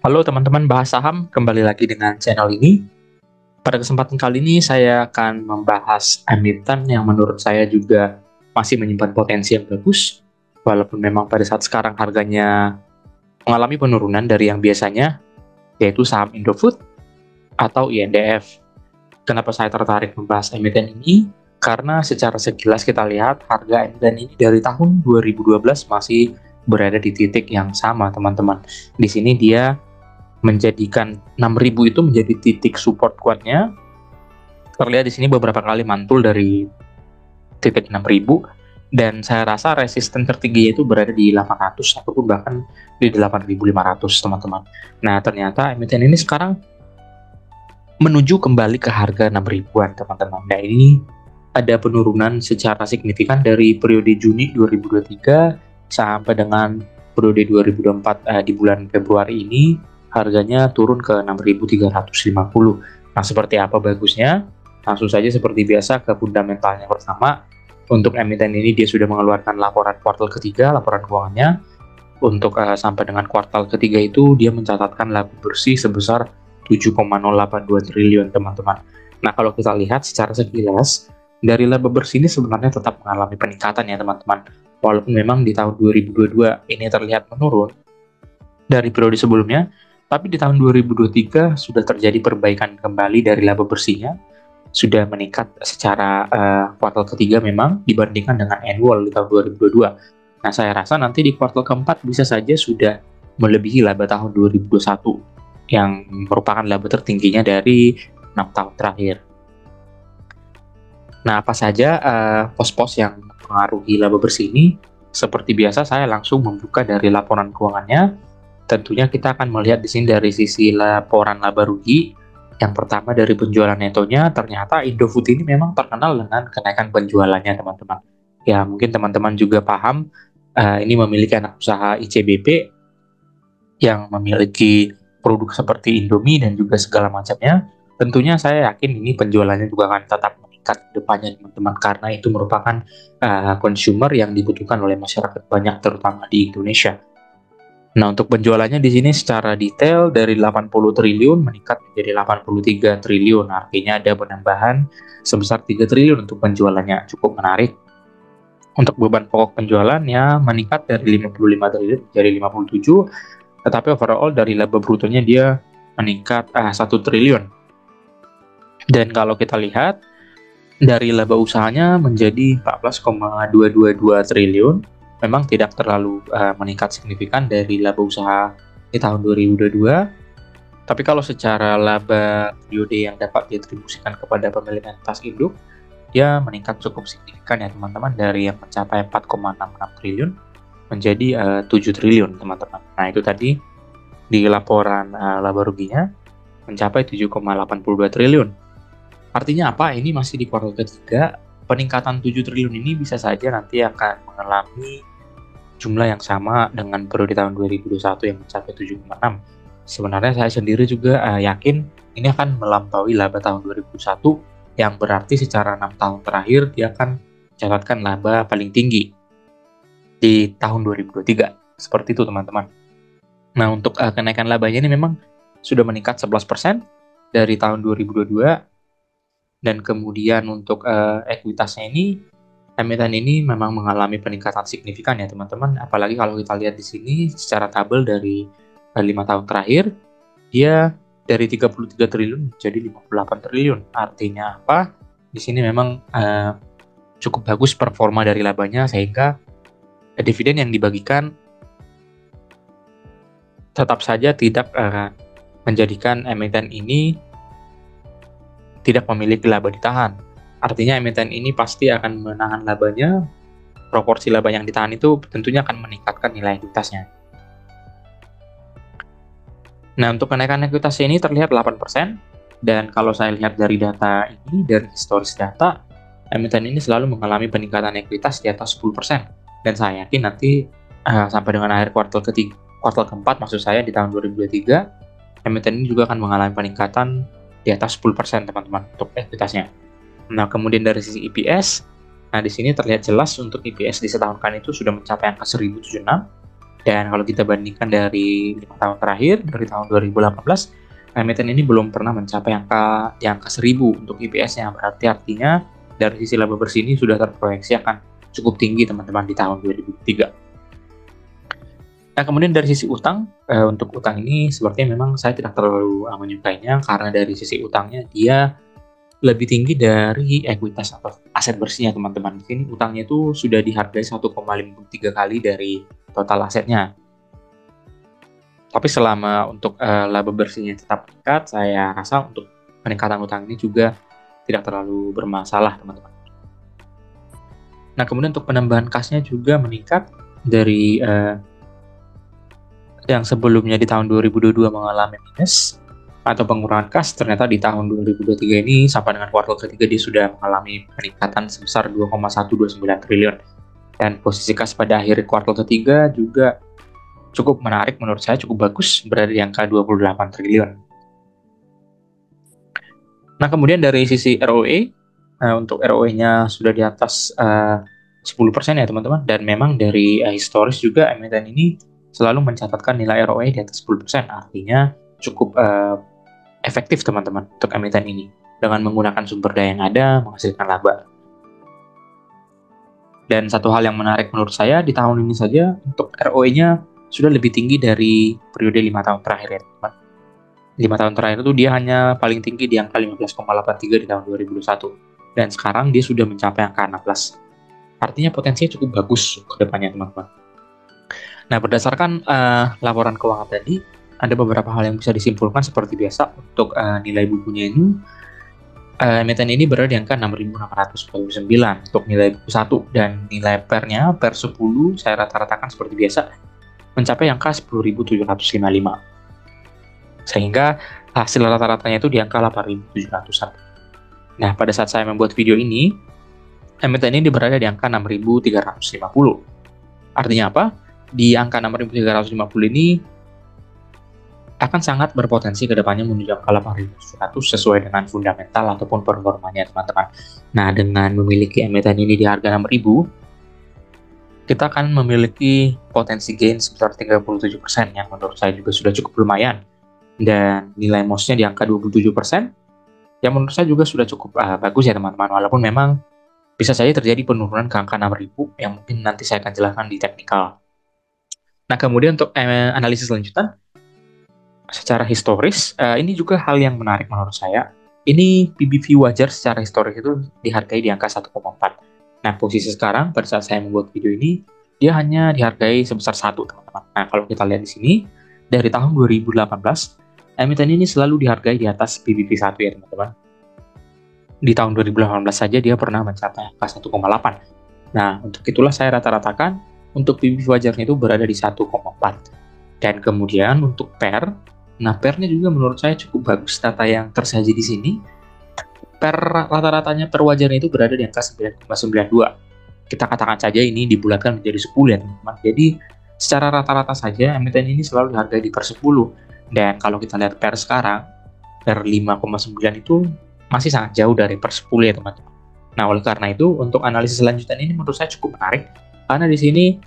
Halo teman-teman bahas saham, kembali lagi dengan channel ini. Pada kesempatan kali ini saya akan membahas emiten yang menurut saya juga masih menyimpan potensi yang bagus, walaupun memang pada saat sekarang harganya mengalami penurunan dari yang biasanya, yaitu saham Indofood atau INDF. Kenapa saya tertarik membahas emiten ini? Karena secara sekilas kita lihat harga emiten ini dari tahun 2012 masih berada di titik yang sama, teman-teman. Di sini dia menjadikan 6.000 itu menjadi titik support kuatnya. Terlihat di sini beberapa kali mantul dari titik 6.000, dan saya rasa resisten tertingginya itu berada di 800 ataupun bahkan di 8.500, teman-teman. Nah, ternyata emiten ini sekarang menuju kembali ke harga 6.000-an, teman-teman. Nah, ini ada penurunan secara signifikan dari periode Juni 2023 sampai dengan periode 2024 di bulan Februari ini. Harganya turun ke 6.350. Nah, seperti apa bagusnya? Langsung saja seperti biasa ke fundamentalnya pertama. Untuk emiten ini dia sudah mengeluarkan laporan kuartal ketiga, laporan keuangannya. Untuk sampai dengan kuartal ketiga itu dia mencatatkan laba bersih sebesar 7,082 triliun, teman-teman. Nah, kalau kita lihat secara sekilas, dari laba bersih ini sebenarnya tetap mengalami peningkatan ya, teman-teman. Walaupun memang di tahun 2022 ini terlihat menurun dari periode sebelumnya, tapi di tahun 2023 sudah terjadi perbaikan kembali dari laba bersihnya, sudah meningkat secara kuartal ketiga memang dibandingkan dengan annual di tahun 2022. Nah, saya rasa nanti di kuartal keempat bisa saja sudah melebihi laba tahun 2021 yang merupakan laba tertingginya dari 6 tahun terakhir. Nah, apa saja pos-pos yang mempengaruhi laba bersih ini? Seperti biasa saya langsung membuka dari laporan keuangannya. Tentunya kita akan melihat di sini dari sisi laporan laba rugi. Yang pertama dari penjualan netonya, ternyata Indofood ini memang terkenal dengan kenaikan penjualannya, teman-teman. Ya, mungkin teman-teman juga paham, ini memiliki anak usaha ICBP yang memiliki produk seperti Indomie dan juga segala macamnya. Tentunya saya yakin ini penjualannya juga akan tetap meningkat ke depannya, teman-teman, karena itu merupakan consumer yang dibutuhkan oleh masyarakat banyak, terutama di Indonesia. Nah, untuk penjualannya di sini secara detail dari 80 triliun meningkat menjadi 83 triliun. Artinya ada penambahan sebesar 3 triliun untuk penjualannya. Cukup menarik. Untuk beban pokok penjualannya meningkat dari 55 triliun menjadi 57, tetapi overall dari laba brutonya dia meningkat 1 triliun. Dan kalau kita lihat dari laba usahanya menjadi 14,222 triliun. Memang tidak terlalu meningkat signifikan dari laba usaha di tahun 2022, tapi kalau secara laba periode yang dapat diatribusikan kepada pemilik entitas induk, dia meningkat cukup signifikan ya, teman-teman, dari yang mencapai 4,66 triliun menjadi 7 triliun, teman-teman. Nah, itu tadi di laporan laba ruginya mencapai 7,82 triliun. Artinya apa? Ini masih di kuartal ketiga. Peningkatan 7 triliun ini bisa saja nanti akan mengalami jumlah yang sama dengan periode tahun 2021 yang mencapai 7,6. Sebenarnya saya sendiri juga yakin ini akan melampaui laba tahun 2021, yang berarti secara 6 tahun terakhir dia akan mencatatkan laba paling tinggi di tahun 2023. Seperti itu, teman-teman. Nah, untuk kenaikan labanya ini memang sudah meningkat 11% dari tahun 2022. Dan kemudian untuk ekuitasnya ini, emiten ini memang mengalami peningkatan signifikan ya, teman-teman. Apalagi kalau kita lihat di sini secara tabel dari 5 tahun terakhir, dia dari 33 triliun menjadi 58 triliun. Artinya apa? Di sini memang cukup bagus performa dari labanya, sehingga dividen yang dibagikan tetap saja tidak menjadikan emiten ini tidak memiliki laba ditahan. Artinya emiten ini pasti akan menahan labanya. Proporsi laba yang ditahan itu tentunya akan meningkatkan nilai ekuitasnya. Nah, untuk kenaikan ekuitasnya ini terlihat 8%, dan kalau saya lihat dari data ini, dari historis data, emiten ini selalu mengalami peningkatan ekuitas di atas 10%. Dan saya yakin nanti sampai dengan akhir kuartal keempat, maksud saya di tahun 2023, emiten ini juga akan mengalami peningkatan di atas 10%, teman-teman, untuk ekuitasnya. Nah, kemudian dari sisi EPS, nah di sini terlihat jelas untuk EPS di setahunkan itu sudah mencapai angka 1076, Dan kalau kita bandingkan dari 5 tahun terakhir, dari tahun 2018, emiten ini belum pernah mencapai di angka 1000 untuk EPS-nya. Berarti artinya dari sisi laba bersih ini sudah terproyeksi akan cukup tinggi teman-teman di tahun 2023. Nah, kemudian dari sisi utang, untuk utang ini sepertinya memang saya tidak terlalu menyukainya, karena dari sisi utangnya dia lebih tinggi dari ekuitas atau aset bersihnya teman-teman. Di sini utangnya itu sudah dihargai 1,53 kali dari total asetnya. Tapi selama untuk laba bersihnya tetap meningkat, saya rasa untuk peningkatan utang ini juga tidak terlalu bermasalah teman-teman. Nah, kemudian untuk penambahan kasnya juga meningkat dari yang sebelumnya di tahun 2022 mengalami minus atau pengurangan kas, ternyata di tahun 2023 ini sampai dengan kuartal ketiga dia sudah mengalami peningkatan sebesar 2,129 triliun. Dan posisi kas pada akhir kuartal ketiga juga cukup menarik menurut saya, cukup bagus, berada di angka 28 triliun. Nah, kemudian dari sisi ROE, untuk ROE-nya sudah di atas 10% ya teman-teman, dan memang dari historis juga emiten ini selalu mencatatkan nilai ROE di atas 10%, artinya cukup efektif teman-teman untuk emiten ini dengan menggunakan sumber daya yang ada menghasilkan laba. Dan satu hal yang menarik menurut saya di tahun ini saja untuk ROE-nya sudah lebih tinggi dari periode 5 tahun terakhir ya teman-teman. 5 tahun terakhir itu dia hanya paling tinggi di angka 15,83 di tahun 2021, dan sekarang dia sudah mencapai angka 16. Artinya potensinya cukup bagus ke depannya teman-teman. Nah, berdasarkan laporan keuangan tadi, ada beberapa hal yang bisa disimpulkan seperti biasa. Untuk nilai bukunya ini, emiten ini berada di angka 6.649 untuk nilai buku 1, dan nilai pernya per 10 saya rata-ratakan seperti biasa mencapai angka 10.755, sehingga hasil rata-ratanya itu di angka 8.700-an. Nah, pada saat saya membuat video ini, emiten ini berada di angka 6.350. Artinya apa? Di angka 6.350 ini akan sangat berpotensi ke depannya menuju angka 8.700 sesuai dengan fundamental ataupun performanya teman-teman. Nah, dengan memiliki emiten ini di harga 6.000, kita akan memiliki potensi gain sebesar 37% yang menurut saya juga sudah cukup lumayan. Dan nilai MOS-nya di angka 27%, yang menurut saya juga sudah cukup bagus ya teman-teman, walaupun memang bisa saja terjadi penurunan ke angka 6.000 yang mungkin nanti saya akan jelaskan di teknikal. Nah, kemudian untuk analisis lanjutan, secara historis, ini juga hal yang menarik menurut saya. Ini PBV wajar secara historis itu dihargai di angka 1,4. Nah, posisi sekarang pada saat saya membuat video ini, dia hanya dihargai sebesar 1, teman-teman. Nah, kalau kita lihat di sini, dari tahun 2018, emiten ini selalu dihargai di atas PBV 1 ya, teman-teman. Di tahun 2018 saja dia pernah mencapai angka 1,8. Nah, untuk itulah saya rata-ratakan untuk PBV wajarnya itu berada di 1,4. Dan kemudian untuk PER, nah, PER-nya juga menurut saya cukup bagus. Data yang tersaji di sini, PER rata-ratanya per wajarnya itu berada di angka 9,92. Kita katakan saja ini dibulatkan menjadi 10 ya teman-teman. Jadi secara rata-rata saja emiten ini selalu dihargai di per 10. Dan kalau kita lihat PER sekarang, PER 5,9 itu masih sangat jauh dari per 10 ya teman-teman. Nah, oleh karena itu untuk analisis selanjutnya ini menurut saya cukup menarik, karena di sini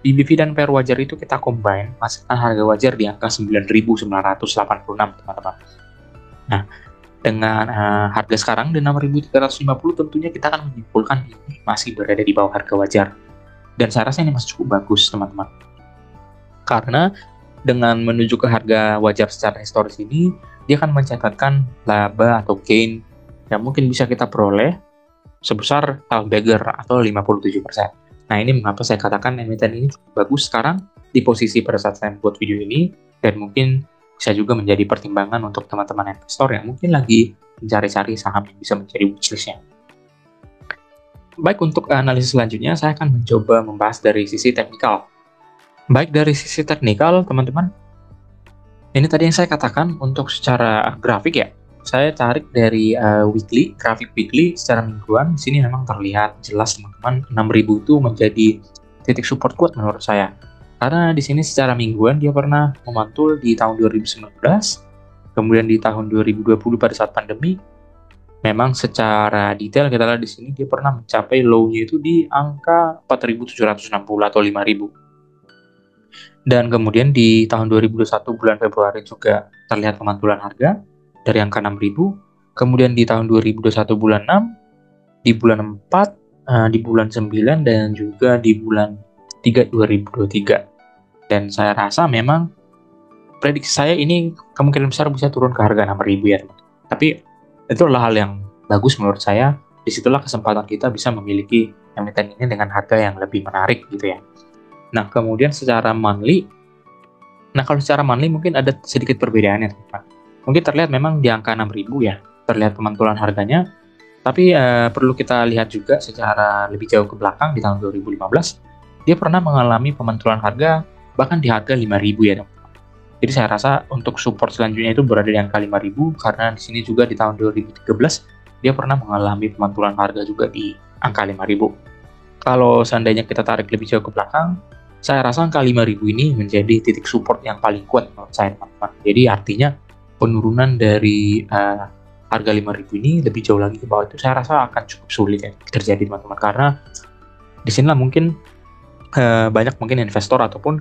PBV dan PER wajar itu kita combine, menghasilkan harga wajar di angka 9.986 teman-teman. Nah, dengan harga sekarang di 6.350 tentunya kita akan menyimpulkan ini masih berada di bawah harga wajar. Dan saya rasa ini masih cukup bagus teman-teman. Karena dengan menuju ke harga wajar secara historis ini, dia akan mencatatkan laba atau gain yang mungkin bisa kita peroleh sebesar Talbagger atau 57%. Nah, ini mengapa saya katakan emiten ini cukup bagus sekarang di posisi pada saat saya membuat video ini, dan mungkin bisa juga menjadi pertimbangan untuk teman-teman investor yang mungkin lagi mencari-cari saham yang bisa menjadi wishlist-nya. Baik, untuk analisis selanjutnya saya akan mencoba membahas dari sisi teknikal. Baik, dari sisi teknikal teman-teman, ini tadi yang saya katakan untuk secara grafik ya, saya tarik dari grafik weekly secara mingguan. Di sini memang terlihat jelas teman-teman 6.000 itu menjadi titik support kuat menurut saya. Karena di sini secara mingguan dia pernah memantul di tahun 2019, kemudian di tahun 2020 pada saat pandemi. Memang secara detail kita lihat di sini dia pernah mencapai low-nya itu di angka 4.760 atau 5.000. Dan kemudian di tahun 2021 bulan Februari juga terlihat pemantulan harga dari angka 6.000. Kemudian di tahun 2021 bulan 6, di bulan 4, di bulan 9, dan juga di bulan 3 2023. Dan saya rasa memang prediksi saya ini kemungkinan besar bisa turun ke harga 6.000 ya teman-teman. Tapi itu adalah hal yang bagus menurut saya. Disitulah kesempatan kita bisa memiliki emiten ini dengan harga yang lebih menarik gitu ya. Nah kemudian secara monthly, kalau secara monthly mungkin ada sedikit perbedaannya teman-teman. Mungkin terlihat memang di angka 6.000 ya, terlihat pemantulan harganya. Tapi perlu kita lihat juga secara lebih jauh ke belakang di tahun 2015, dia pernah mengalami pemantulan harga bahkan di harga 5.000 ya teman-teman. Jadi saya rasa untuk support selanjutnya itu berada di angka 5.000, karena di sini juga di tahun 2013 dia pernah mengalami pemantulan harga juga di angka 5.000. Kalau seandainya kita tarik lebih jauh ke belakang, saya rasa angka 5.000 ini menjadi titik support yang paling kuat menurut saya teman-teman. Jadi artinya penurunan dari harga 5.000 ini lebih jauh lagi ke bawah itu saya rasa akan cukup sulit ya terjadi teman-teman, karena disinilah mungkin banyak mungkin investor ataupun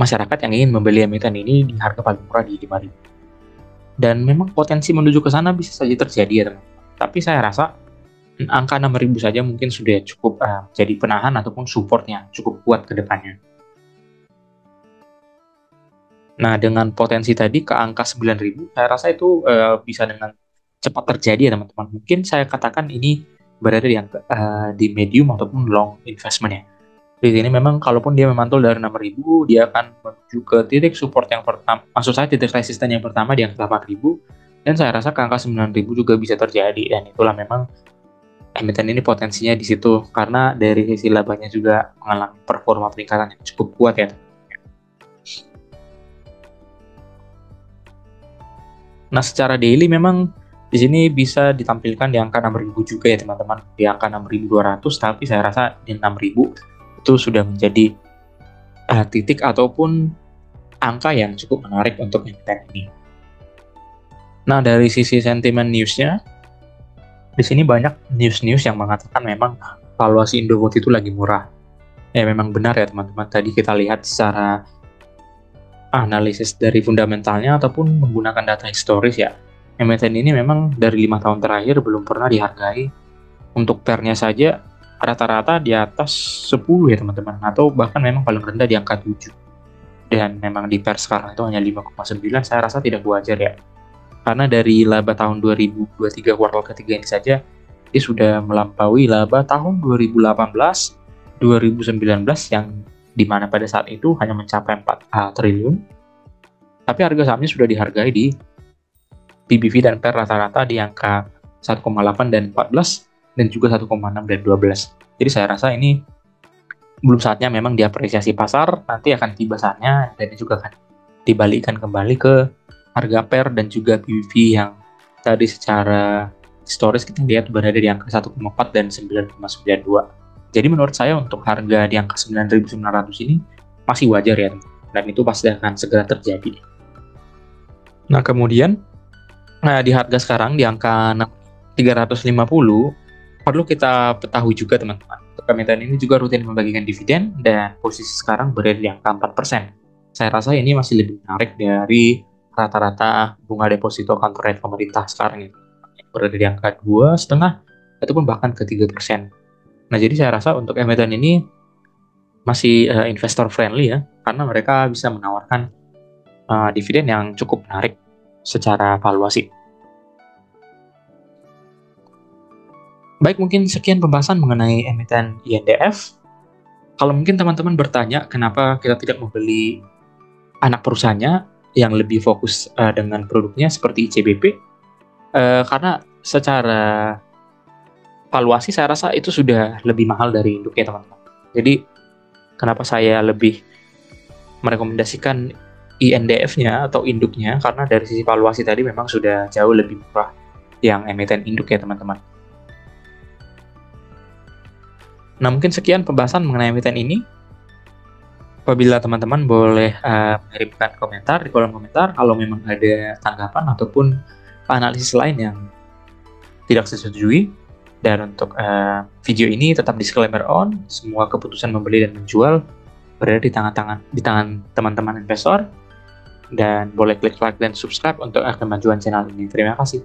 masyarakat yang ingin membeli emiten ini di harga paling murah di 5.000. Dan memang potensi menuju ke sana bisa saja terjadi ya teman-teman. Tapi saya rasa angka 6.000 saja mungkin sudah cukup jadi penahan ataupun supportnya cukup kuat ke depannya. Nah dengan potensi tadi ke angka 9.000, saya rasa itu bisa dengan cepat terjadi ya teman-teman. Mungkin saya katakan ini berada di angka di medium ataupun long investment ya. Di sini memang kalaupun dia memantul dari 6.000, dia akan menuju ke titik support yang pertama, maksud saya titik resisten yang pertama di angka 8.000, dan saya rasa ke angka 9.000 juga bisa terjadi, dan itulah memang emiten ini potensinya di situ, karena dari sisi labanya juga mengalami performa peningkatan yang cukup kuat ya. Nah secara daily memang di sini bisa ditampilkan di angka 6.000 juga ya teman-teman, di angka 6.200, tapi saya rasa di 6.000 itu sudah menjadi titik ataupun angka yang cukup menarik untuk emiten ini. Nah dari sisi sentimen newsnya, di sini banyak news-news yang mengatakan memang valuasi Indofood itu lagi murah. Ya memang benar ya teman-teman, tadi kita lihat secara analisis dari fundamentalnya ataupun menggunakan data historis ya, emiten ini memang dari 5 tahun terakhir belum pernah dihargai. Untuk PER-nya saja rata-rata di atas 10 ya teman-teman, atau bahkan memang paling rendah di angka 7. Dan memang di PER sekarang itu hanya 5,9, saya rasa tidak wajar ya. Karena dari laba tahun 2023 kuartal ketiga ini saja, dia sudah melampaui laba tahun 2018, 2019 yang dimana pada saat itu hanya mencapai 4 triliun. Tapi harga sahamnya sudah dihargai di PBV dan PER rata-rata di angka 1,8 dan 14, dan juga 1,6 dan 12. Jadi saya rasa ini belum saatnya memang diapresiasi pasar, nanti akan tiba saatnya dan ini juga akan dibalikkan kembali ke harga PER dan juga PBV yang tadi secara historis kita lihat berada di angka 1,4 dan 9,92. Jadi menurut saya untuk harga di angka 9.900 ini masih wajar ya, dan itu pasti akan segera terjadi. Nah kemudian di harga sekarang di angka 350, perlu kita ketahui juga teman-teman, emiten ini juga rutin membagikan dividen dan posisi sekarang berada di angka 4%. Saya rasa ini masih lebih menarik dari rata-rata bunga deposito counter rate pemerintah sekarang ini, berada di angka 2,5 ataupun bahkan ke 3%. Nah jadi saya rasa untuk emiten ini masih investor friendly ya, karena mereka bisa menawarkan dividen yang cukup menarik secara valuasi. Baik, mungkin sekian pembahasan mengenai emiten INDF. Kalau mungkin teman-teman bertanya kenapa kita tidak membeli anak perusahaannya yang lebih fokus dengan produknya seperti ICBP, karena secara valuasi saya rasa itu sudah lebih mahal dari induknya teman-teman. Jadi kenapa saya lebih merekomendasikan INDF-nya atau induknya, karena dari sisi valuasi tadi memang sudah jauh lebih murah yang emiten induk ya teman-teman. Nah, mungkin sekian pembahasan mengenai emiten ini. Apabila teman-teman boleh mengirimkan komentar di kolom komentar kalau memang ada tanggapan ataupun analisis lain yang tidak disetujui. Dan untuk video ini tetap disclaimer on, semua keputusan membeli dan menjual berada di tangan teman-teman investor, dan boleh klik like dan subscribe untuk kemajuan channel ini. Terima kasih.